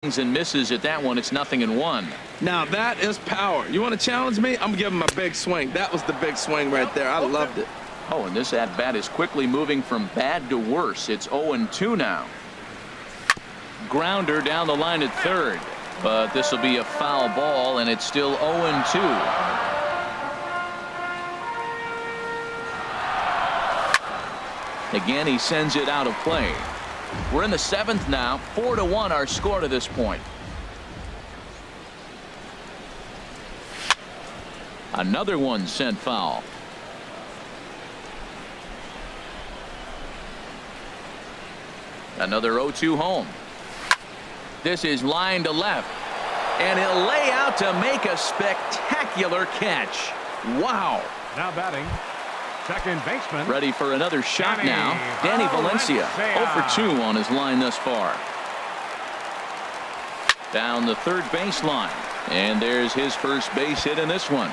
And misses at that one. It's 0-1. Now that is power. You want to challenge me? I'm giving him a big swing. That was the big swing right there. I loved it. Oh, and this at bat is quickly moving from bad to worse. It's 0-2 now. Grounder down the line at third, but this will be a foul ball, and it's still 0-2. Again, he sends it out of play. We're in the seventh now. 4-1 our score to this point. Another one sent foul. Another 0-2 home. This is line to left, and he'll lay out to make a spectacular catch. Wow. Now batting, second baseman. Ready for another shot now. Danny Valencia 0 for 2 on his line thus far. Down the third baseline, and there's his first base hit in this one.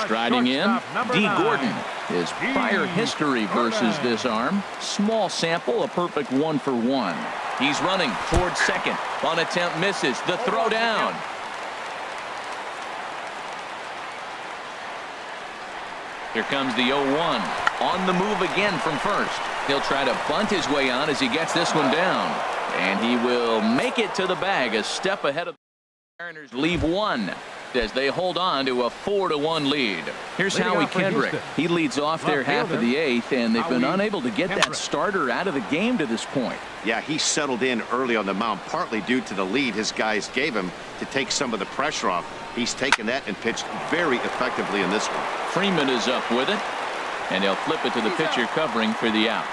Striding in, D. Gordon. His prior history versus this arm. Small sample, a perfect 1 for 1. He's running towards second. On attempt misses. The throw down. Here comes the 0-1. On the move again from first. He'll try to bunt his way on as he gets this one down. And he will make it to the bag, a step ahead of the Mariners. Leave one as they hold on to a 4-1 lead. Here's Howie Kendrick. He leads off their half of the eighth, and they've been unable to get that starter out of the game to this point. Yeah, he settled in early on the mound, partly due to the lead his guys gave him to take some of the pressure off. He's taken that and pitched very effectively in this one. Freeman is up with it, and he'll flip it to the pitcher covering for the out.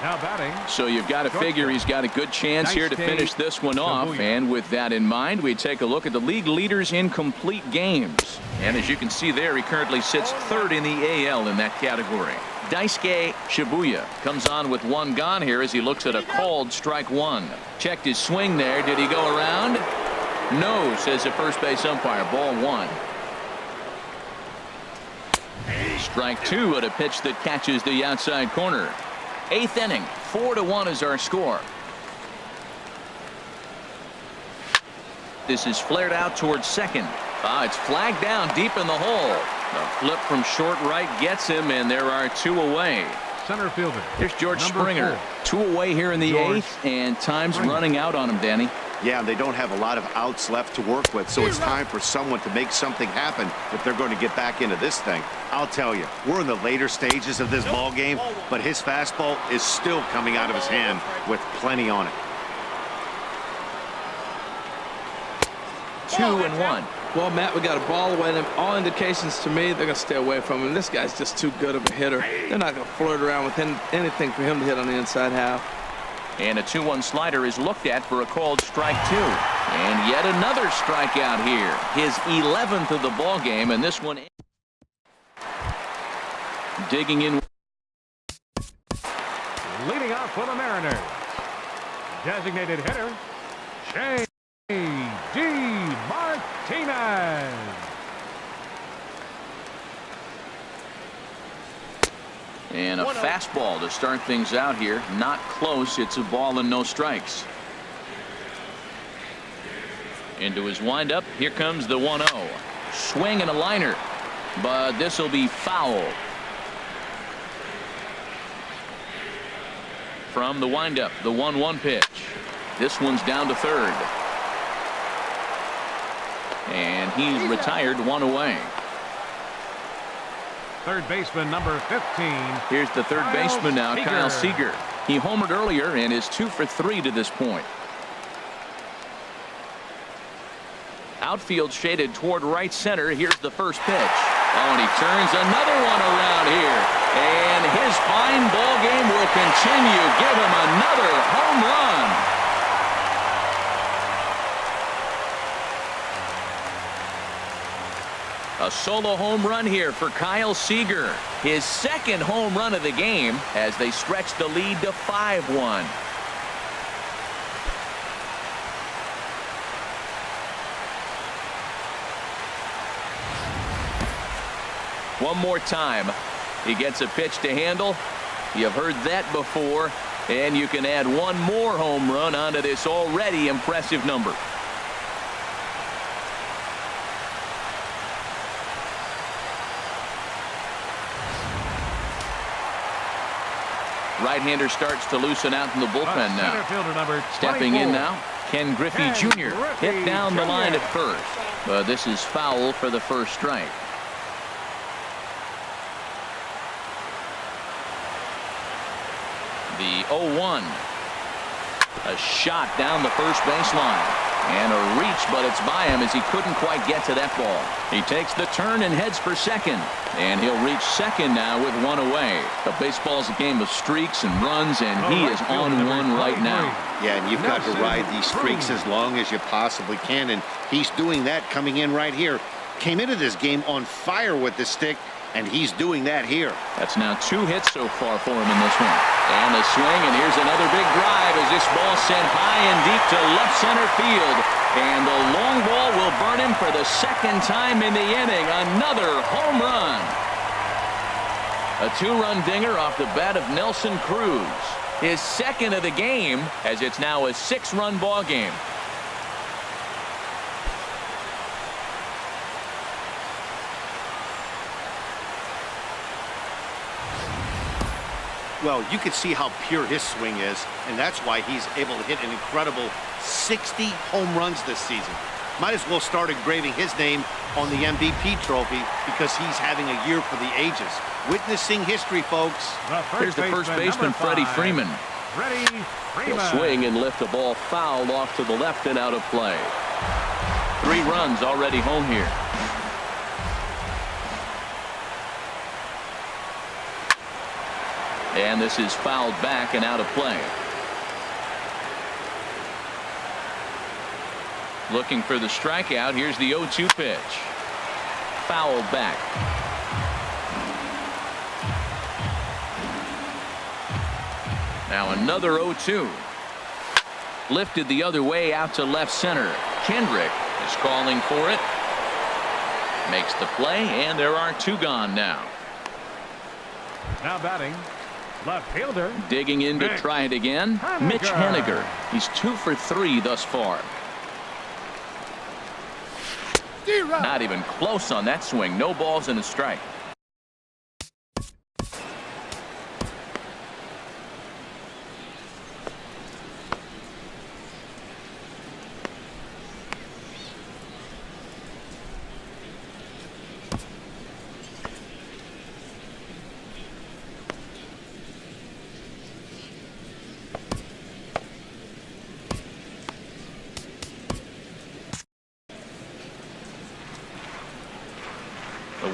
Now batting. So you've got to figure he's got a good chance here to finish this one off. And with that in mind, we take a look at the league leaders in complete games. And as you can see there, he currently sits third in the AL in that category. Daisuke Shibuya comes on with one gone here as he looks at a called strike one. Checked his swing there. Did he go around? No, says the first base umpire. Ball one. Strike two at a pitch that catches the outside corner. Eighth inning, 4-1 is our score. This is flared out towards second. It's flagged down deep in the hole. The flip from short right gets him, and there are two away. Center fielder. Here's George Springer. 2 away here in the eighth, and time's running out on him, Danny. Yeah, they don't have a lot of outs left to work with, so it's time for someone to make something happen if they're going to get back into this thing. I'll tell you, we're in the later stages of this ball game, but his fastball is still coming out of his hand with plenty on it. 2-1. Well, Matt, we got a ball away. And all indications to me, they're going to stay away from him. This guy's just too good of a hitter. They're not going to flirt around with anything for him to hit on the inside half. And a 2-1 slider is looked at for a called strike two. And yet another strikeout here. His 11th of the ball game, and this one digging in. Leading off for the Mariners, designated hitter, J.D. Martinez. And a fastball to start things out here. Not close. It's a ball and no strikes. Into his windup. Here comes the 1-0. Swing and a liner. But this will be foul. From the windup, the 1-1 pitch. This one's down to third. And he's retired, 1 away. Third baseman number 15. Here's the third baseman now, Kyle Seager. He homered earlier and is 2 for 3 to this point. Outfield shaded toward right center. Here's the first pitch. Oh, and he turns another one around here. And his fine ball game will continue. Give him another home run. A solo home run here for Kyle Seager. His second home run of the game as they stretch the lead to 5-1. One more time. He gets a pitch to handle. You've heard that before. And you can add one more home run onto this already impressive number. Right-hander starts to loosen out in the bullpen now. Stepping in now, Ken Griffey Jr. hit down the line at first. But this is foul for the first strike. The 0-1. A shot down the first baseline. And a reach, but it's by him as he couldn't quite get to that ball. He takes the turn and heads for second. And he'll reach second now with one away. The baseball's a game of streaks and runs, and he is on one right now. Yeah, and you've got to ride these streaks as long as you possibly can, and he's doing that coming in right here. Came into this game on fire with the stick, and he's doing that here. That's now 2 hits so far for him in this one. And a swing, and here's another big drive as this ball sent high and deep to left center field. And the long ball will burn him for the second time in the inning. Another home run. A 2-run dinger off the bat of Nelson Cruz. His second of the game, as it's now a 6-run ball game. Well, you can see how pure his swing is, and that's why he's able to hit an incredible 60 home runs this season. Might as well start engraving his name on the MVP trophy because he's having a year for the ages. Witnessing history, folks. Here's the first baseman, Freddie Freeman. He'll swing and lift the ball foul off to the left and out of play. 3 runs already home here. And this is fouled back and out of play. Looking for the strikeout. Here's the 0-2 pitch. Fouled back. Now another 0-2. Lifted the other way out to left center. Kendrick is calling for it. Makes the play, and there are 2 gone now. Now batting, left fielder. Digging in to try it again, Mitch Haniger. He's 2 for 3 thus far. Not even close on that swing. No balls and a strike.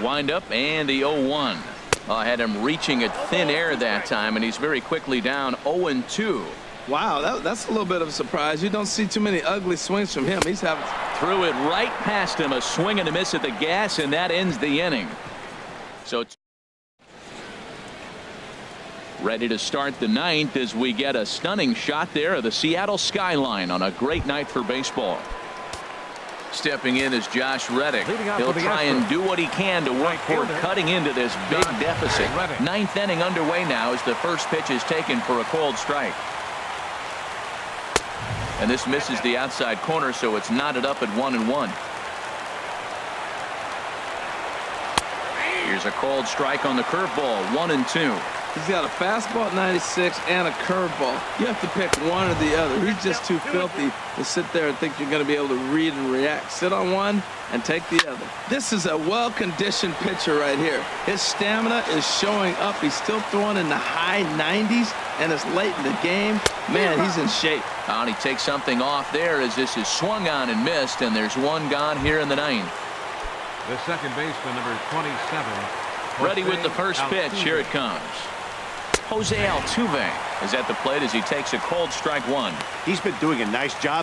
Wind up and the 0-1. Had him reaching at thin air that time, and he's very quickly down 0-2. Wow, that's a little bit of a surprise. You don't see too many ugly swings from him. He's having threw it right past him, a swing and a miss at the gas, and that ends the inning. So it's ready to start the 9th as we get a stunning shot there of the Seattle skyline on a great night for baseball. Stepping in is Josh Reddick. He'll try and do what he can to work toward cutting into this big deficit. 9th inning underway now as the first pitch is taken for a called strike. And this misses the outside corner, so it's knotted up at 1-1. Here's a called strike on the curveball, 1-2. He's got a fastball at 96 and a curveball. You have to pick one or the other. He's just too filthy to sit there and think you're going to be able to read and react. Sit on one and take the other. This is a well-conditioned pitcher right here. His stamina is showing up. He's still throwing in the high 90s, and it's late in the game. Man, he's in shape. And he takes something off there as this is swung on and missed, and there's 1 gone here in the 9th. The second baseman, number 27. Ready with the first pitch. Here it comes. Jose Altuve is at the plate as he takes a called strike 1. He's been doing a nice job.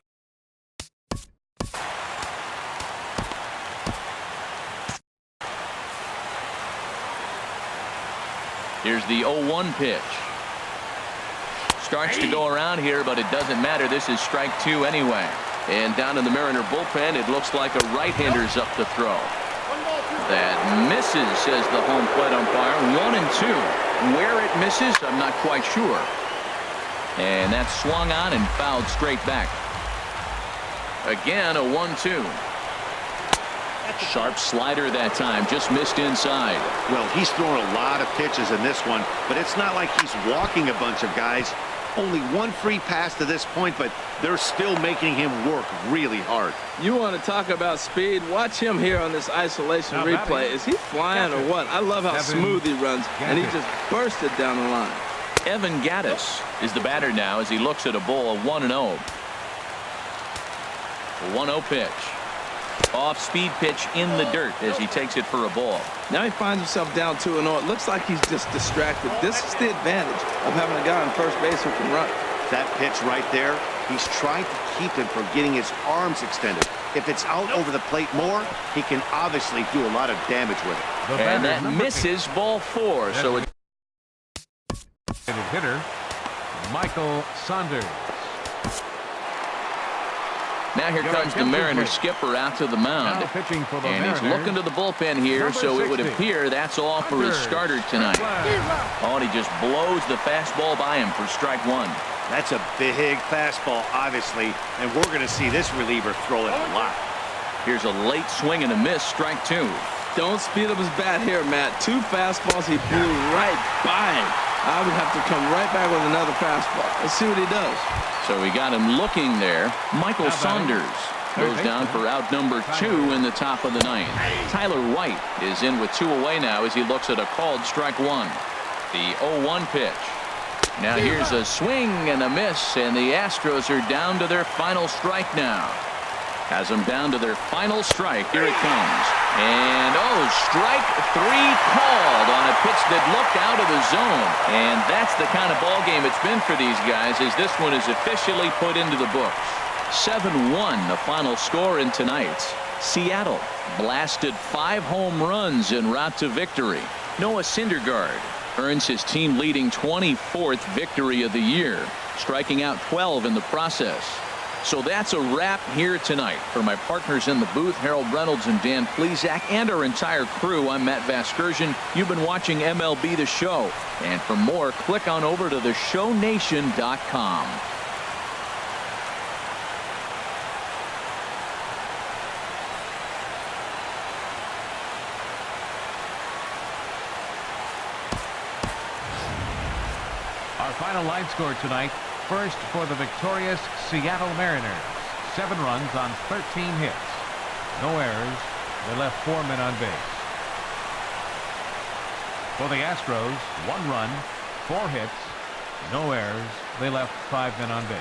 Here's the 0-1 pitch. Starts to go around here, but it doesn't matter. This is strike 2 anyway. And down in the Mariner bullpen, it looks like a right-hander's up to throw. That misses, says the home plate umpire. 1-2. Where it misses, I'm not quite sure. And that's swung on and fouled straight back. Again, a 1-2. Sharp slider that time, just missed inside. Well, he's throwing a lot of pitches in this one, but it's not like he's walking a bunch of guys. Only one free pass to this point, but they're still making him work really hard. You want to talk about speed? Watch him here on this isolation replay. Is he flying or what? I love how smooth he runs, and he just bursted down the line. Evan Gattis is the batter now as he looks at a ball of 1-0. 1-0 pitch. Off-speed pitch in the dirt as he takes it for a ball. Now he finds himself down 2-0. It looks like he's just distracted. This is the advantage of having a guy on first base who can run. That pitch right there, he's trying to keep him from getting his arms extended. If it's out over the plate more, he can obviously do a lot of damage with it. And that misses, ball 4. So it's hitter Michael Saunders. now here comes the Mariners skipper out to the mound. And he's looking to the bullpen here, so it would appear that's all for his starter tonight. Oh, and he just blows the fastball by him for strike 1. That's a big fastball, obviously, and we're going to see this reliever throw it a lot. Here's a late swing and a miss, strike 2. Don't speed up his bat here, Matt. 2 fastballs he blew right by him. I would have to come right back with another fastball. Let's see what he does. So we got him looking there. Michael Saunders goes down for out number 2 in the top of the 9th. Tyler White is in with 2 away now as he looks at a called strike 1. The 0-1 pitch. Now here's a swing and a miss, and the Astros are down to their final strike now. Has them down to their final strike. Here it comes. And strike 3 called on a pitch that looked out of the zone. And that's the kind of ball game it's been for these guys as this one is officially put into the books. 7-1 the final score in tonight's. Seattle blasted 5 home runs en route to victory. Noah Syndergaard earns his team leading 24th victory of the year, striking out 12 in the process. So that's a wrap here tonight. For my partners in the booth, Harold Reynolds and Dan Plesac, and our entire crew, I'm Matt Vasgersian. You've been watching MLB The Show. And for more, click on over to theshownation.com. Our final line score tonight. First for the victorious Seattle Mariners. 7 runs on 13 hits. No errors. They left 4 men on base. For the Astros, 1 run, 4 hits. No errors. They left 5 men on base.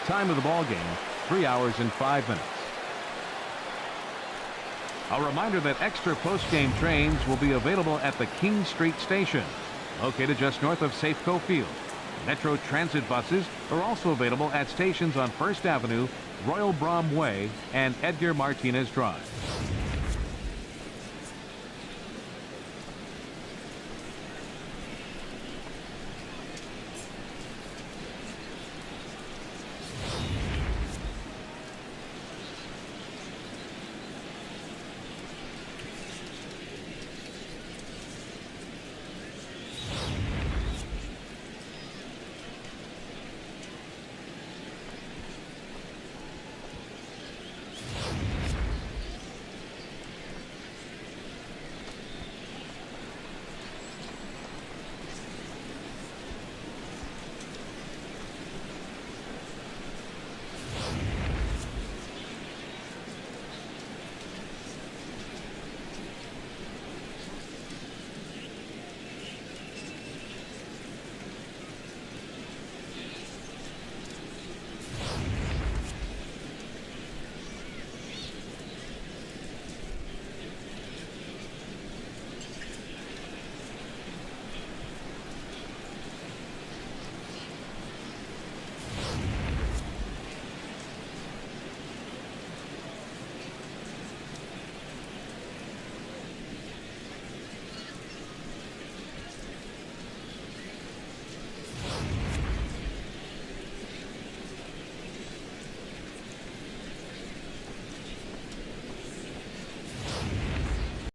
Time of the ball game, 3 hours and 5 minutes. A reminder that extra post-game trains will be available at the King Street Station, located just north of Safeco Field. Metro Transit buses are also available at stations on First Avenue, Royal Brom Way, and Edgar Martinez Drive.